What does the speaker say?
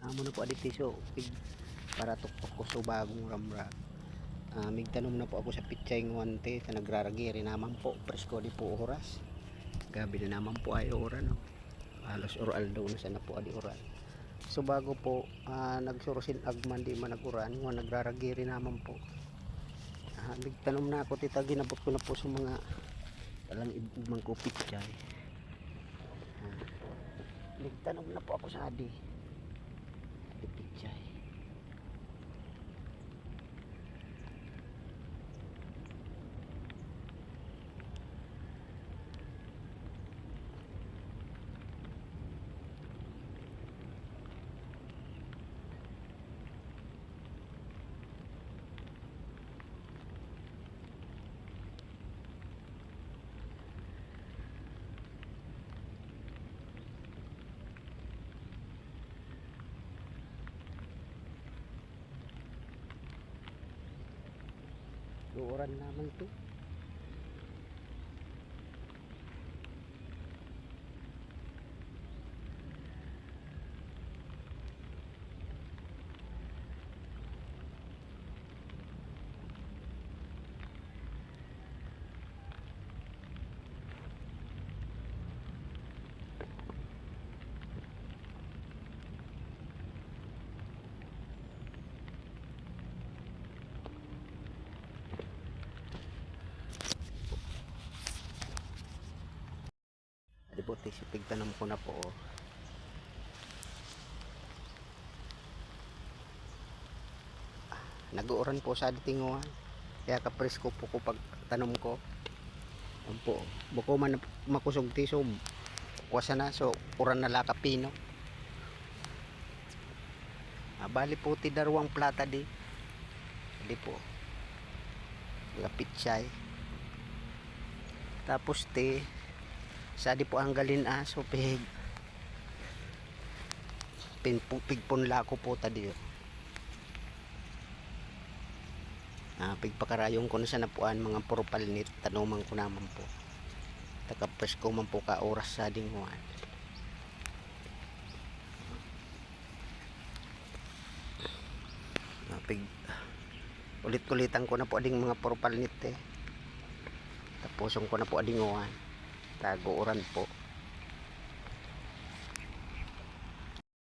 amo na po aditi so para tuktok ko so bagong ramra. Migtanom na po ako sa pitsay ng wante sa nagraragiri naman po presko di po oras gabi na naman po ay oras no? Halos oral daw na sana po adi oral so bago po nagsurusin agman di man naguran nga nagraragiri naman po. Migtanom na ako tita ginabot ko na po sa mga talang ibang ko pitsay. Migtanom na po ako sa adi pitsay. Luuran naman to. Dibuti si pigtanong ko na po. Nag-uuran po sa tinguan. Kaya kapresko po ko pag tanom ko. Yan po. Buko man makusog ti so kuwasa na so uran na laka pino. Bali po ti darwang plata di. Di po. Lapit siya. Tapos ti sa di po ang galin so pigpon lako po tadi pigpakarayong ko na sa napuan mga propalnit tanuman ko naman po takapres ko man po ka oras sa dinguan ulit-ulitan ko na po ading mga propalnit tapusong ko na po adinguan tago oran po